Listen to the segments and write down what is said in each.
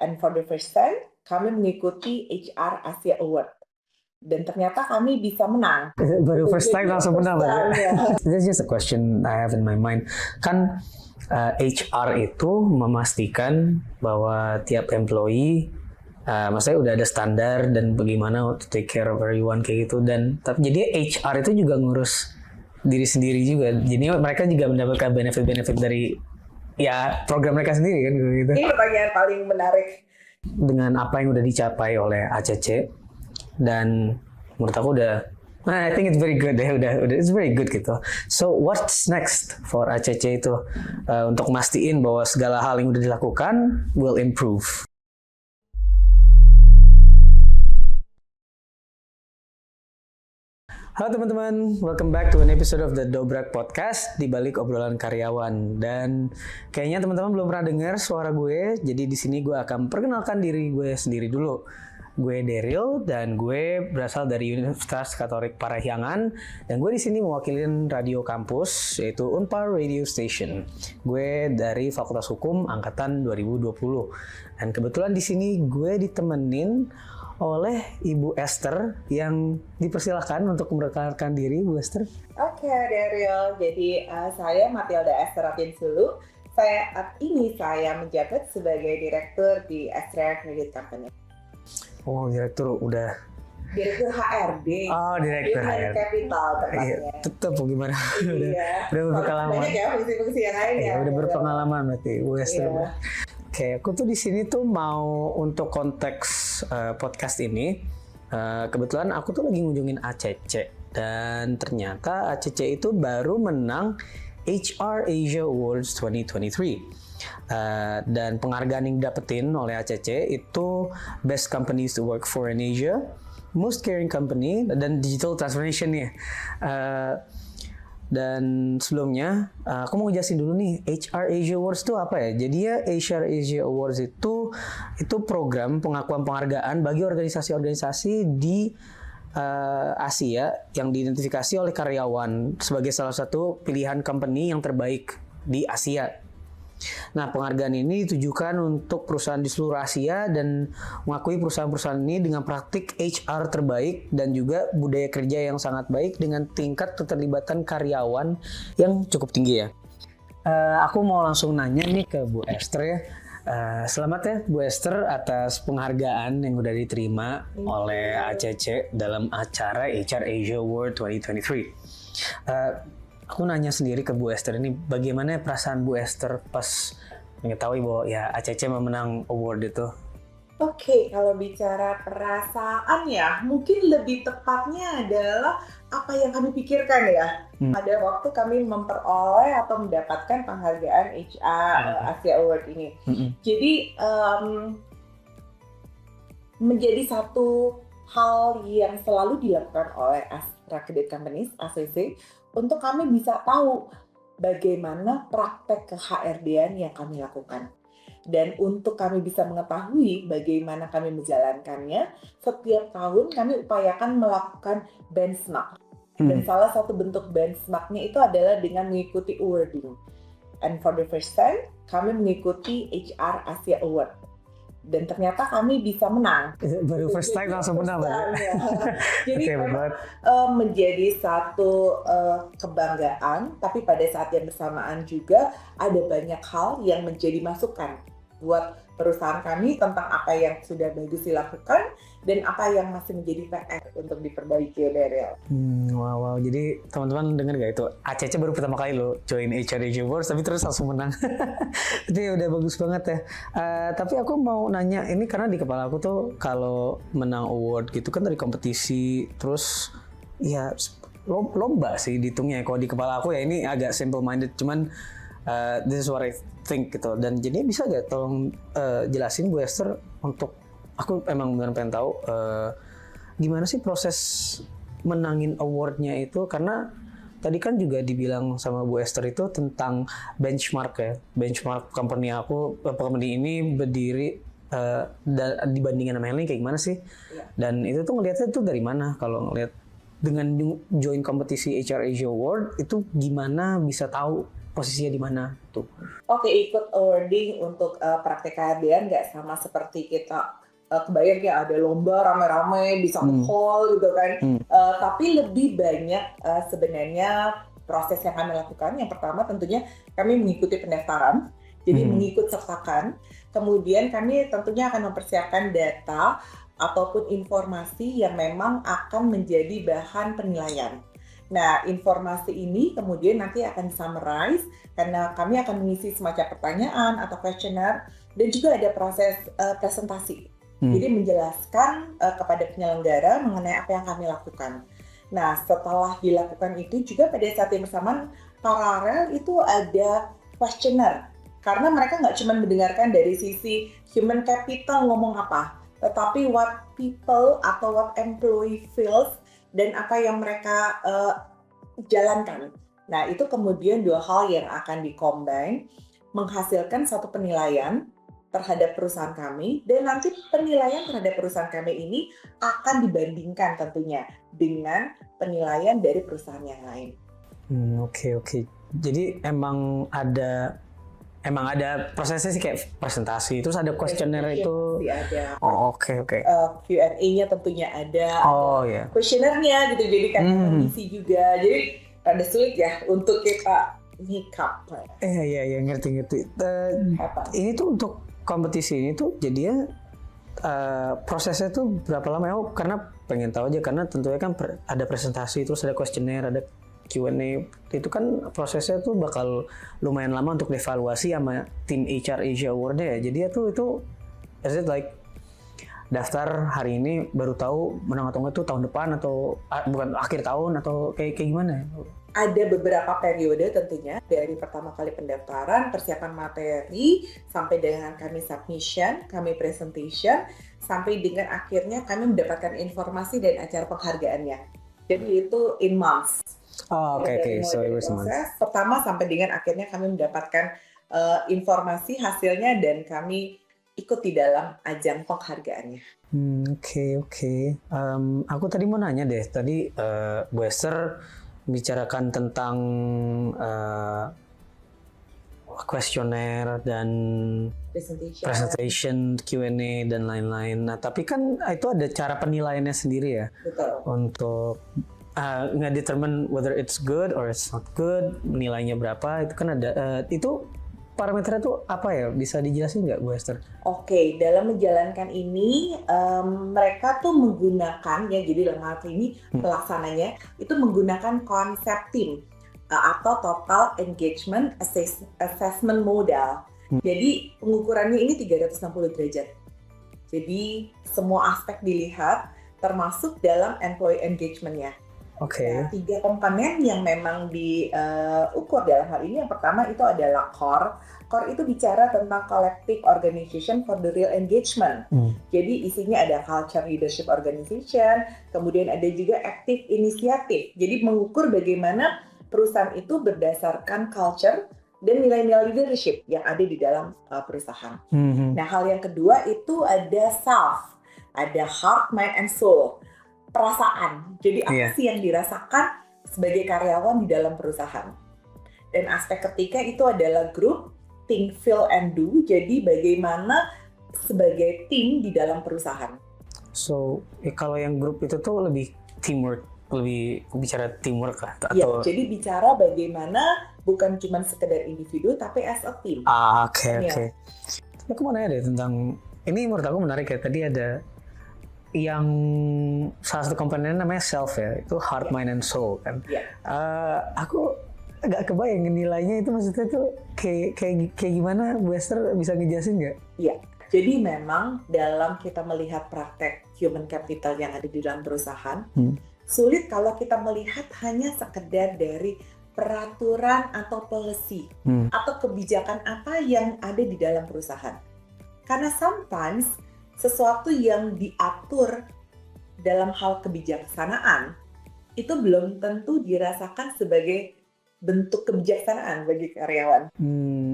And for the first time, kami mengikuti HR Asia Award. Dan ternyata kami bisa menang. Baru first time langsung menang. Ya. There's just a question I have in my mind. Kan HR itu memastikan bahwa tiap employee, maksudnya udah ada standar dan bagaimana to take care of everyone kayak gitu. Dan tapi jadi HR itu juga ngurus diri sendiri juga. Jadi mereka juga mendapatkan benefit-benefit dari ya program mereka sendiri kan gitu. Ini pertanyaan paling menarik. Dengan apa yang udah dicapai oleh ACC dan menurut aku I think it's very good ya, udah it's very good gitu. So what's next for ACC itu untuk mastiin bahwa segala hal yang udah dilakukan will improve. Halo teman-teman, welcome back to an episode of the Dobrak Podcast di balik obrolan karyawan. Dan kayaknya teman-teman belum pernah dengar suara gue, jadi di sini gue akan perkenalkan diri gue sendiri dulu. Gue Daryl dan gue berasal dari Universitas Katolik Parahyangan dan gue di sini mewakili radio kampus yaitu Unpar Radio Station. Gue dari Fakultas Hukum angkatan 2020. Dan kebetulan di sini gue ditemenin oleh Ibu Esther yang dipersilahkan untuk memperkenalkan diri, Bu Esther. Oke, Daryl. Jadi saya Matilda Esther Atinsulu. Saat ini saya menjabat sebagai direktur di Astrea Credit Company. Oh, direktur udah. Direktur HRD. Oh, direktur HRD. Capital tepatnya. Iya, tetap gimana? Iya. udah berpengalaman. Banyak ya fungsi-fungsi yang lain ya. Udah berpengalaman berarti, Bu Esther. Iya. Oke, aku tuh di sini tuh mau untuk konteks podcast ini. Kebetulan aku tuh lagi ngunjungin ACC dan ternyata ACC itu baru menang HR Asia Awards 2023. Dan penghargaan yang didapetin oleh ACC itu Best Companies to Work for in Asia, Most Caring Company, dan Digital Transformation ya. Dan sebelumnya aku mau jelasin dulu nih HR Asia Awards itu apa ya? Jadi ya HR Asia Awards itu program pengakuan penghargaan bagi organisasi-organisasi di Asia yang diidentifikasi oleh karyawan sebagai salah satu pilihan company yang terbaik di Asia. Nah, penghargaan ini ditujukan untuk perusahaan di seluruh Asia dan mengakui perusahaan-perusahaan ini dengan praktik HR terbaik dan juga budaya kerja yang sangat baik dengan tingkat keterlibatan karyawan yang cukup tinggi ya. Aku mau langsung nanya nih ke Bu Esther ya. Selamat ya Bu Esther atas penghargaan yang udah diterima oleh ACC dalam acara HR Asia Award 2023. Aku nanya sendiri ke Bu Esther ini, bagaimana perasaan Bu Esther pas mengetahui bahwa ya ACC memenang award itu? Oke, kalau bicara perasaan ya, mungkin lebih tepatnya adalah apa yang kami pikirkan ya. Pada waktu kami memperoleh atau mendapatkan penghargaan HR Asia Award ini. Jadi menjadi satu hal yang selalu dilakukan oleh Astrea Credit Companies (ACC) untuk kami bisa tahu bagaimana praktek ke-HRD-an yang kami lakukan. Dan untuk kami bisa mengetahui bagaimana kami menjalankannya, setiap tahun kami upayakan melakukan benchmark. Dan salah satu bentuk benchmarknya itu adalah dengan mengikuti awarding. And for the first time, kami mengikuti HR Asia Award. Dan ternyata kami bisa menang. Baru first time langsung menang. Jadi memang menjadi satu kebanggaan, tapi pada saat yang bersamaan juga ada banyak hal yang menjadi masukan buat perusahaan kami tentang apa yang sudah bagus dilakukan dan apa yang masih menjadi PR untuk diperbaiki, Daryl. Wow. Jadi teman-teman dengar gak itu? ACC baru pertama kali lo join HR Asia Awards tapi terus langsung menang. Itu udah bagus banget ya. Tapi aku mau nanya ini karena di kepala aku tuh kalau menang award gitu kan dari kompetisi terus ya lomba sih dihitungnya. Kalau di kepala aku ya ini agak simple minded cuman this is what I think gitu. Dan jadi bisa gak tolong jelasin Bu Esther untuk aku emang benar pengen tahu gimana sih proses menangin awardnya itu, karena tadi kan juga dibilang sama Bu Esther itu tentang benchmark ya, benchmark company ini berdiri dibandingkan sama yang lain kayak gimana sih? Ya. Dan itu tuh ngelihatnya tuh dari mana? Kalau ngelihat dengan join kompetisi HR Asia Award itu gimana bisa tahu posisinya di mana tuh. Oke, ikut awarding untuk praktek keahlian nggak sama seperti kita kebayang ya ada lomba rame-rame di satu hall gitu kan. Tapi lebih banyak sebenarnya proses yang kami lakukan. Yang pertama tentunya kami mengikuti pendaftaran, jadi mengikut sertakan. Kemudian kami tentunya akan mempersiapkan data ataupun informasi yang memang akan menjadi bahan penilaian. Nah, informasi ini kemudian nanti akan summarize karena kami akan mengisi semacam pertanyaan atau questionnaire dan juga ada proses presentasi. Jadi menjelaskan kepada penyelenggara mengenai apa yang kami lakukan. Nah, setelah dilakukan itu juga pada saat yang bersamaan paralel itu ada questionnaire. Karena mereka nggak cuma mendengarkan dari sisi human capital ngomong apa, tetapi what people atau what employee feels dan apa yang mereka jalankan. Nah, itu kemudian dua hal yang akan dikombin menghasilkan satu penilaian terhadap perusahaan kami, dan nanti penilaian terhadap perusahaan kami ini akan dibandingkan tentunya dengan penilaian dari perusahaan yang lain. Oke. Jadi emang ada prosesnya sih kayak presentasi, terus ada questionnaire itu. Ada. Oke. Q&A-nya tentunya ada. Ya. Questionnaire-nya gitu, jadi kan mengisi juga. Jadi ada sulit ya untuk kita nyikap. Iya, ngerti. Ini tuh untuk kompetisi ini tuh jadinya prosesnya tuh berapa lama ya? Karena pengen tahu aja, karena tentunya kan ada presentasi, terus ada questionnaire, ada Q&A, itu kan prosesnya tuh bakal lumayan lama untuk evaluasi sama tim HR Asia Award-nya ya. Jadi itu is it like daftar hari ini baru tahu menang atau enggak tuh tahun depan atau bukan akhir tahun atau kayak gimana? Ada beberapa periode tentunya, dari pertama kali pendaftaran, persiapan materi, sampai dengan kami submission, kami presentation, sampai dengan akhirnya kami mendapatkan informasi dan acara penghargaannya. Jadi itu in months. Oke. So it was proses pertama sampai dengan akhirnya kami mendapatkan informasi hasilnya dan kami ikut di dalam ajang penghargaannya. Oke. Aku tadi mau nanya deh, tadi Bu Esther bicarakan tentang kuesioner dan presentation, Q&A dan lain-lain. Nah, tapi kan itu ada cara penilaiannya sendiri ya. Betul. Untuk nge-determine whether it's good or it's not good, nilainya berapa, itu kan ada itu parameternya tuh apa ya? Bisa dijelasin nggak, Bu Esther? Oke, dalam menjalankan ini mereka tuh menggunakan ya, jadi dalam hal ini pelaksananya itu menggunakan konsep tim atau total engagement assessment model. Jadi pengukurannya ini 360 derajat. Jadi semua aspek dilihat termasuk dalam employee engagement-nya. Oke. Nah, 3 komponen yang memang diukur dalam hal ini. Yang pertama itu adalah core. Core itu bicara tentang collective organization for the real engagement. Jadi isinya ada culture leadership organization, kemudian ada juga active initiative. Jadi mengukur bagaimana perusahaan itu berdasarkan culture dan nilai-nilai leadership yang ada di dalam perusahaan. Nah, hal yang kedua itu ada self, ada heart, mind, and soul. Perasaan. Jadi apa sih yang dirasakan sebagai karyawan di dalam perusahaan. Dan aspek ketiga itu adalah group, think, feel, and do. Jadi bagaimana sebagai tim di dalam perusahaan. So, kalau yang grup itu tuh lebih teamwork, lebih bicara teamwork lah. Iya, jadi bicara bagaimana bukan cuma sekedar individu, tapi as a team. Oke. Aku mau nanya deh tentang, ini menurut aku menarik ya, tadi ada yang salah satu komponen namanya self ya, itu heart, mind, and soul kan. Aku agak kebayang nilainya itu maksudnya tuh kayak gimana, Bu Esther bisa ngejelasin nggak? Iya, jadi memang dalam kita melihat praktek human capital yang ada di dalam perusahaan, sulit kalau kita melihat hanya sekedar dari peraturan atau policy atau kebijakan apa yang ada di dalam perusahaan. Karena sometimes sesuatu yang diatur dalam hal kebijaksanaan itu belum tentu dirasakan sebagai bentuk kebijaksanaan bagi karyawan.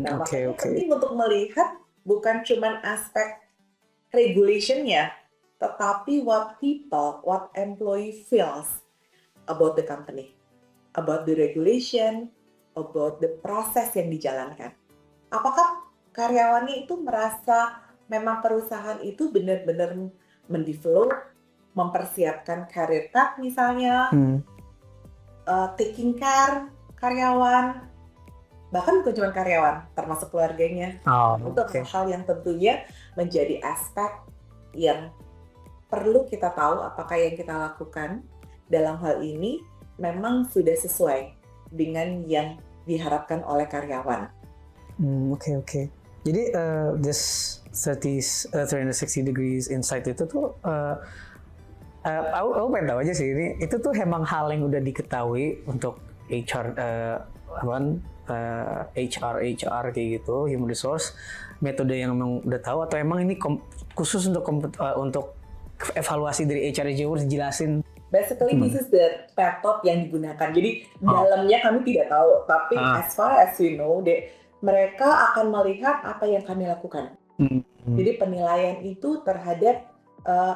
Makanya penting untuk melihat bukan cuma aspek regulation-nya, tetapi what people, what employee feels about the company, about the regulation, about the proses yang dijalankan. Apakah karyawannya itu merasa memang perusahaan itu benar-benar mendevelop, mempersiapkan career path misalnya, taking care karyawan, bahkan bukan cuma karyawan, termasuk keluarganya. Itu hal yang tentunya menjadi aspek yang perlu kita tahu apakah yang kita lakukan dalam hal ini memang sudah sesuai dengan yang diharapkan oleh karyawan. Oke. Jadi this 360 degrees insight itu tuh aku pengen tahu aja sih, ini itu tuh emang hal yang udah diketahui untuk HR HR kayak gitu, human resource, metode yang memang udah tahu, atau emang ini khusus untuk evaluasi dari HR Awards dijelasin? Basically this is the method yang digunakan. Jadi dalamnya kami tidak tahu, tapi as far as we know, mereka akan melihat apa yang kami lakukan. Jadi penilaian itu terhadap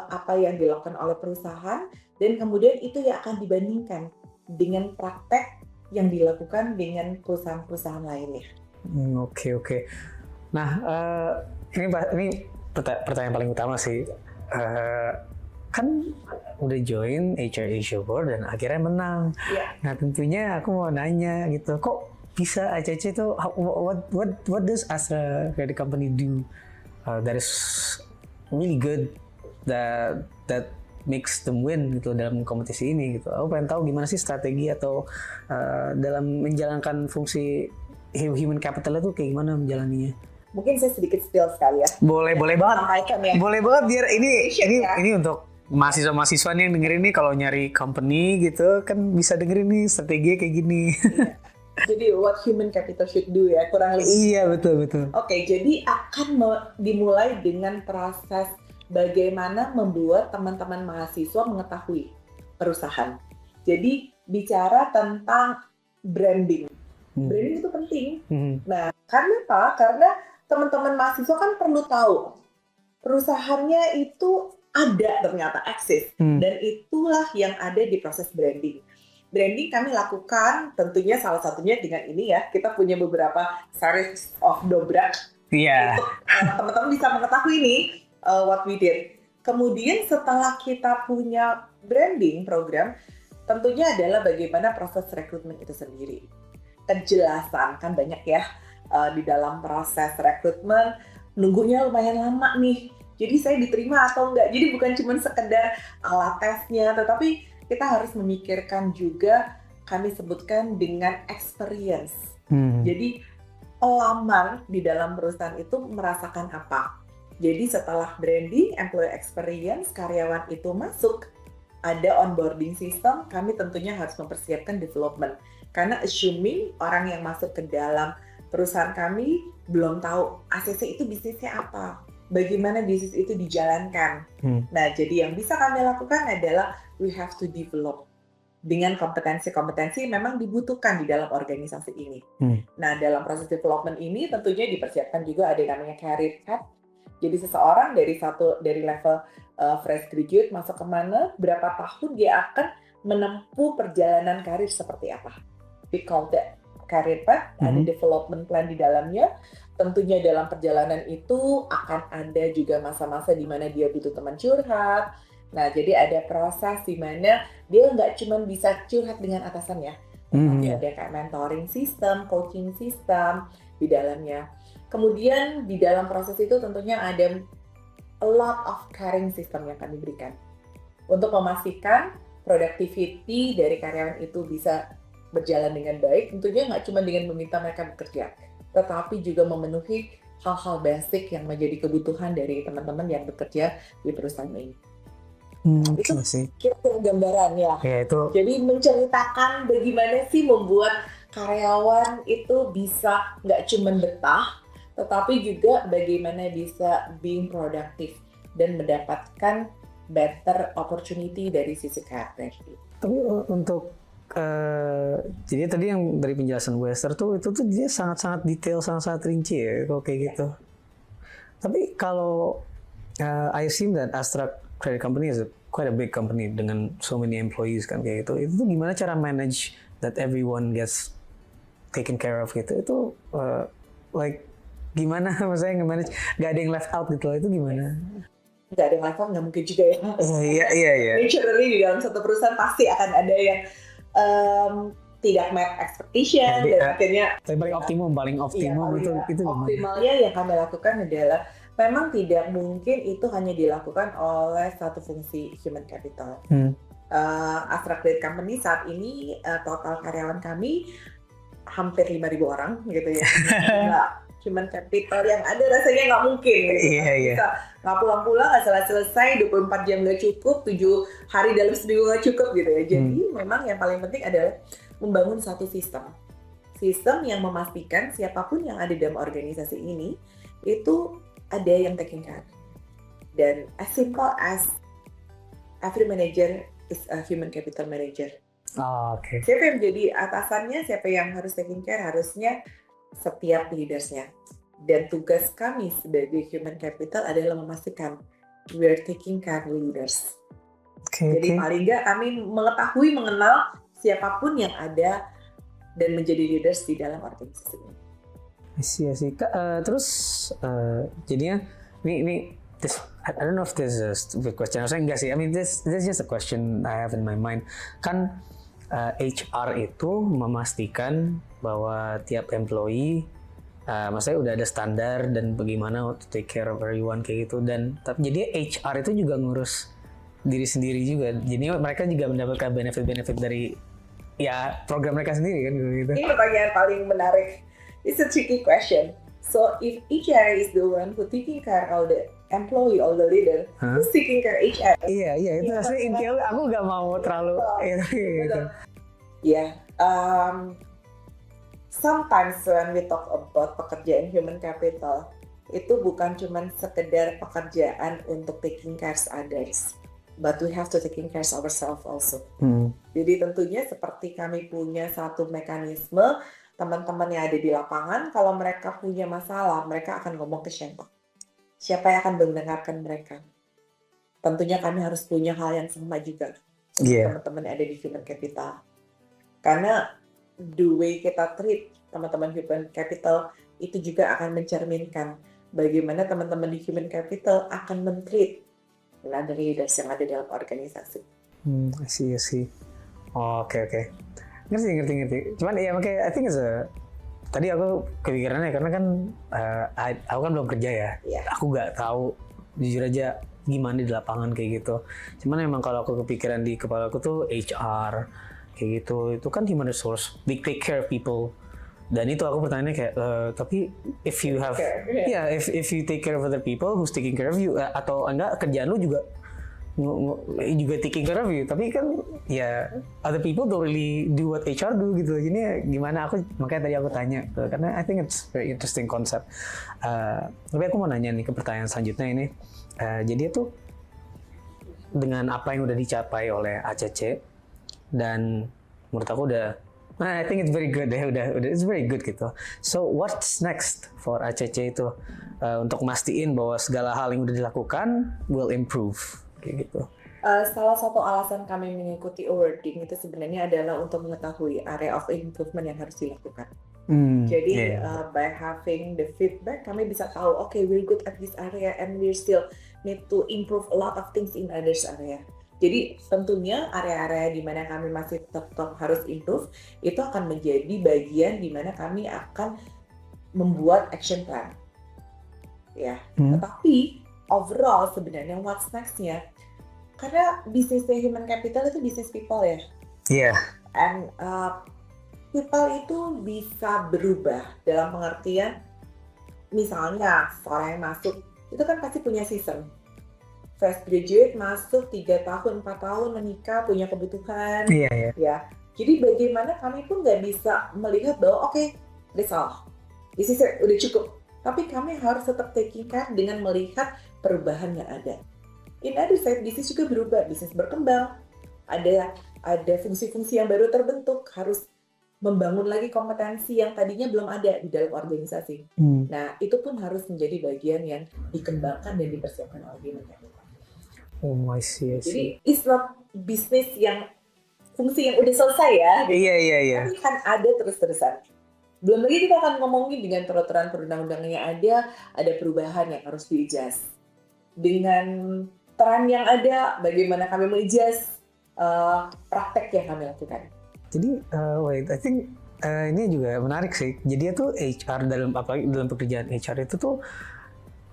apa yang dilakukan oleh perusahaan, dan kemudian itu yang akan dibandingkan dengan praktek yang dilakukan dengan perusahaan-perusahaan lainnya. Oke. Nah, ini pertanyaan paling utama sih. Kan udah join HR Asia Award dan akhirnya menang. Yeah. Nah, tentunya aku mau nanya gitu, kok bisa ACC itu what does Astra Credit Company do that is really good that makes them win gitu dalam kompetisi ini gitu. Aku pengen tahu gimana sih strategi atau dalam menjalankan fungsi human capital itu kayak gimana menjalaninya? Mungkin saya sedikit spill sekali ya. Boleh banget. Ya. Boleh banget biar ini untuk mahasiswa nih yang dengerin nih, kalau nyari company gitu kan bisa dengerin nih strategi kayak gini. Iya. Jadi what human capital should do ya, kurang lebih. Iya, betul. Oke, jadi akan dimulai dengan proses bagaimana membuat teman-teman mahasiswa mengetahui perusahaan. Jadi bicara tentang branding. Branding itu penting. Nah, karena apa? Karena teman-teman mahasiswa kan perlu tahu perusahaannya itu ada, ternyata eksis, dan itulah yang ada di proses branding. Branding kami lakukan tentunya salah satunya dengan ini ya, kita punya beberapa series of dobrak untuk teman-teman bisa mengetahui nih what we did. Kemudian setelah kita punya branding program, tentunya adalah bagaimana proses rekrutmen itu sendiri. Kejelasan kan banyak ya di dalam proses rekrutmen, nunggunya lumayan lama nih. Jadi saya diterima atau enggak. Jadi bukan cuma sekedar alat tesnya, tetapi kita harus memikirkan juga, kami sebutkan dengan experience. Jadi pelamar di dalam perusahaan itu merasakan apa. Jadi setelah branding, employee experience, karyawan itu masuk, ada onboarding system, kami tentunya harus mempersiapkan development. Karena assuming orang yang masuk ke dalam perusahaan kami belum tahu ACC itu bisnisnya apa, bagaimana bisnis itu dijalankan. Nah, jadi yang bisa kami lakukan adalah we have to develop dengan kompetensi-kompetensi memang dibutuhkan di dalam organisasi ini. Nah, dalam proses development ini tentunya dipersiapkan juga ada yang namanya career path. Jadi seseorang dari level fresh graduate masuk kemana, berapa tahun dia akan menempuh perjalanan karir seperti apa. We call that career path, ada development plan di dalamnya. Tentunya dalam perjalanan itu akan ada juga masa-masa di mana dia butuh teman curhat. Nah, jadi ada proses di mana dia nggak cuma bisa curhat dengan atasannya, tapi ada kayak mentoring system, coaching system di dalamnya. Kemudian di dalam proses itu tentunya ada a lot of caring system yang kami berikan untuk memastikan productivity dari karyawan itu bisa berjalan dengan baik. Tentunya nggak cuma dengan meminta mereka bekerja, tetapi juga memenuhi hal-hal basic yang menjadi kebutuhan dari teman-teman yang bekerja di perusahaan ini. Itu sih kira-kira gambarannya. Ya, itu. Jadi menceritakan bagaimana sih membuat karyawan itu bisa nggak cuma betah, tetapi juga bagaimana bisa being productive dan mendapatkan better opportunity dari sisi karir. Tapi untuk jadi tadi yang dari penjelasan Wester tuh itu tuh dia sangat-sangat detail, sangat-sangat rinci ya kalau kayak gitu. Tapi kalau I assume that Astra Credit Company is quite a big company dengan so many employees kan kayak gitu. Itu tuh gimana cara manage that everyone gets taken care of gitu. Itu like gimana maksudnya nge-manage nggak ada yang left out gitu loh, itu gimana? Nggak ada yang level, nggak mungkin juga ya. Iya. Naturally di dalam satu perusahaan pasti akan ada yang tidak met expectation dan akhirnya paling optimum itu gimana? Optimalnya yang kami lakukan adalah memang tidak mungkin itu hanya dilakukan oleh satu fungsi human capital. Astra Great Company saat ini total karyawan kami hampir 5.000 orang gitu ya. Human capital yang ada rasanya nggak mungkin gitu. Bisa nggak pulang-pulang, nggak selesai, 24 jam nggak cukup, 7 hari dalam seminggu nggak cukup gitu ya. Jadi memang yang paling penting adalah membangun satu sistem yang memastikan siapapun yang ada dalam organisasi ini itu ada yang taking care. Dan as simple as every manager is a human capital manager. Siapa yang menjadi atasannya, siapa yang harus taking care, harusnya setiap leadersnya. Dan tugas kami sebagai human capital adalah memastikan we are taking care leaders. Jadi paling nggak kami mengetahui, mengenal siapapun yang ada dan menjadi leaders di dalam organisasi ini. I see. Terus jadinya ini this, I don't know if this is a stupid question. Maksudnya enggak sih. I mean this is just a question I have in my mind. Kan HR itu memastikan bahwa tiap employee maksudnya udah ada standar dan bagaimana to take care of everyone kayak gitu, dan tapi jadi HR itu juga ngurus diri sendiri juga. Jadi mereka juga mendapatkan benefit dari ya program mereka sendiri kan gitu. Ini pertanyaan paling menarik. It's a tricky question. So if HR is the one who taking care of the employee or the leader, who's taking care of HR? Iya itu maksudnya intinya aku nggak mau terlalu gitu. Sometimes when we talk about pekerjaan human capital, itu bukan cuma sekedar pekerjaan untuk taking care of others, but we have to taking care of ourselves also. Jadi tentunya seperti kami punya satu mekanisme, teman-teman yang ada di lapangan, kalau mereka punya masalah, mereka akan ngomong ke siapa? Siapa yang akan mendengarkan mereka? Tentunya kami harus punya hal yang sama juga. Teman-teman yang ada di human capital. Karena the way kita treat teman-teman human capital itu juga akan mencerminkan bagaimana teman-teman di human capital akan men-treat other leaders yang ada dalam organisasi. I see. Oke. Ngerti. Cuman ya makanya I think tadi aku kepikirannya karena kan aku kan belum kerja ya. Aku nggak tahu jujur aja gimana di lapangan kayak gitu. Cuman memang kalau aku kepikiran di kepala aku tuh HR kayak gitu, itu kan human resource, they take care of people. Dan itu aku pertanyaannya kayak tapi if you have if you take care of other people who's taking care of you, atau enggak kerjaan lu juga taking care of you, tapi kan ya other people don't really do what HR do gitu. Jadi gimana, makanya tadi aku tanya karena I think it's very interesting concept. Tapi aku mau nanya nih ke pertanyaan selanjutnya ini. Jadi itu dengan apa yang udah dicapai oleh ACC dan menurut aku I think it's very good ya, udah it's very good gitu. So what's next for ACC itu untuk mastiin bahwa segala hal yang udah dilakukan will improve kayak gitu. Salah satu alasan kami mengikuti awarding itu sebenarnya adalah untuk mengetahui area of improvement yang harus dilakukan. Jadi by having the feedback kami bisa tahu we're good at this area and we still need to improve a lot of things in others area. Jadi tentunya area-area di mana kami masih tetap harus improve itu akan menjadi bagian di mana kami akan membuat action plan. Tetapi overall sebenarnya what's next-nya, karena bisnisnya human capital itu bisnis people ya. And people itu bisa berubah dalam pengertian, misalnya seorang yang masuk itu kan pasti punya season. Fresh graduate masuk 3 tahun, 4 tahun menikah, punya kebutuhan. Ya. Jadi bagaimana kami pun nggak bisa melihat bahwa that's all. This is it, udah cukup. Tapi kami harus tetap taking care dengan melihat perubahan yang ada. In other side, bisnis juga berubah, bisnis berkembang. Ada fungsi-fungsi yang baru terbentuk, harus membangun lagi kompetensi yang tadinya belum ada di dalam organisasi. Nah, itu pun harus menjadi bagian yang dikembangkan dan dipersiapkan oleh human capital. I see. Jadi it's not bisnis yang fungsi yang udah selesai ya. Iya. Tapi kan ada terus-terusan. Belum lagi kita akan ngomongin dengan peraturan perundang-undangan yang ada perubahan yang harus di-adjust. Dengan tren yang ada, bagaimana kami mengadjust praktek yang kami lakukan. Jadi, I think ini juga menarik sih. Jadi itu HR apalagi dalam pekerjaan HR itu tuh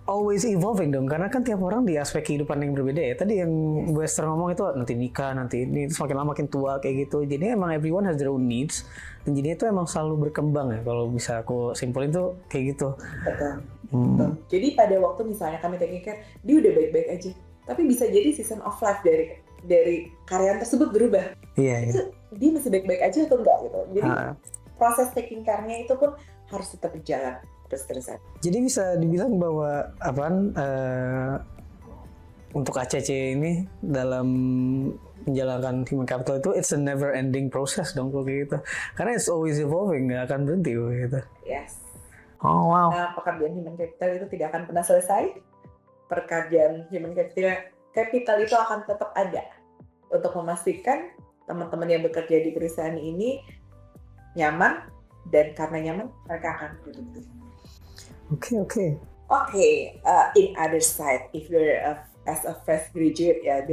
always evolving dong, karena kan tiap orang di aspek kehidupan yang berbeda ya. Tadi yang Bu Esther ngomong itu nanti nikah, nanti ini semakin lama makin tua kayak gitu. Jadi emang everyone has their own needs, dan jadi itu emang selalu berkembang ya. Kalau bisa aku simpulin tuh kayak gitu. Betul. Betul. Jadi pada waktu misalnya kami taking care, dia udah baik-baik aja, tapi bisa jadi season of life dari karyawan tersebut berubah. Iya. Itu dia masih baik-baik aja atau enggak gitu. Jadi proses taking care-nya itu pun harus tetap berjalan terus-terusan. Jadi bisa dibilang bahwa untuk ACC ini dalam menjalankan human capital itu it's a never ending process dong kalau gitu. Karena it's always evolving, nggak akan berhenti gitu. Yes. Oh wow. Nah, pekerjaan human capital itu tidak akan pernah selesai. Pekerjaan human capital itu akan tetap ada untuk memastikan teman-teman yang bekerja di perusahaan ini nyaman, dan karena nyaman mereka akan produktif. Okay. In other side, if you're as a fresh graduate ya,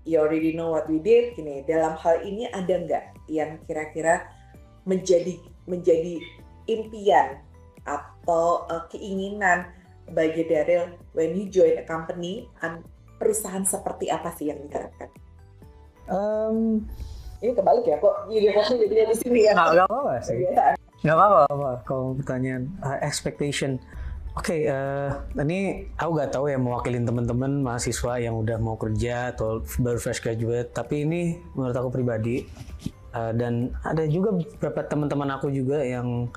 you already know what we did. Gini, dalam hal ini ada nggak yang kira-kira menjadi impian atau keinginan bagi Daryl when you join a company, perusahaan seperti apa sih yang diharapkan? Ini kebalik ya, kok jadi di sini ya? Nggak apa-apa sih. Nggak apa-apa kalau pertanyaan expectation. Oke, ini aku nggak tahu ya mewakilin teman-teman mahasiswa yang udah mau kerja atau baru fresh graduate, tapi ini menurut aku pribadi dan ada juga beberapa teman-teman aku juga yang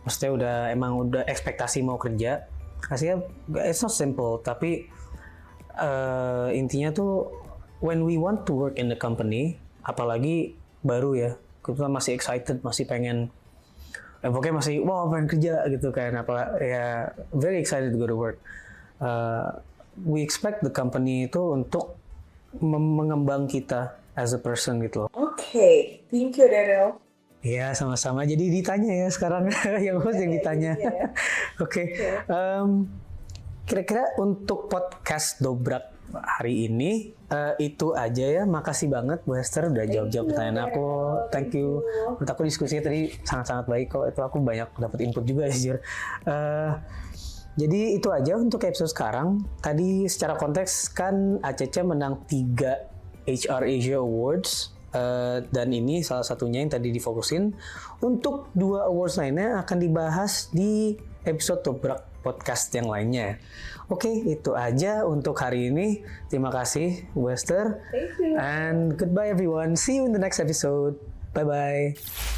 maksudnya udah ekspektasi mau kerja. Hasilnya it's not simple, tapi intinya tuh when we want to work in the company, apalagi baru ya, kita masih excited, masih pengen pokoknya masih pengen kerja gitu kan, very excited to go to work. We expect the company itu untuk mengembang kita as a person gitu loh. Okay, thank you Daryl. Ya sama-sama. Jadi ditanya ya sekarang yang host yang ditanya. Oke. Kira-kira untuk podcast Dobrak hari ini itu aja ya. Makasih banget Bu Esther udah jawab-jawab pertanyaan aku. Thank you. Menurut aku diskusinya tadi sangat-sangat baik kok. Itu aku banyak dapat input juga jujur. Jadi itu aja untuk episode sekarang. Tadi secara konteks kan ACC menang 3 HR Asia Awards. Dan ini salah satunya yang tadi difokusin. Untuk 2 awards lainnya akan dibahas di episode Dobrak podcast yang lainnya. Oke, itu aja untuk hari ini. Terima kasih, Bu Esther. Thank you. And goodbye everyone. See you in the next episode. Bye-bye.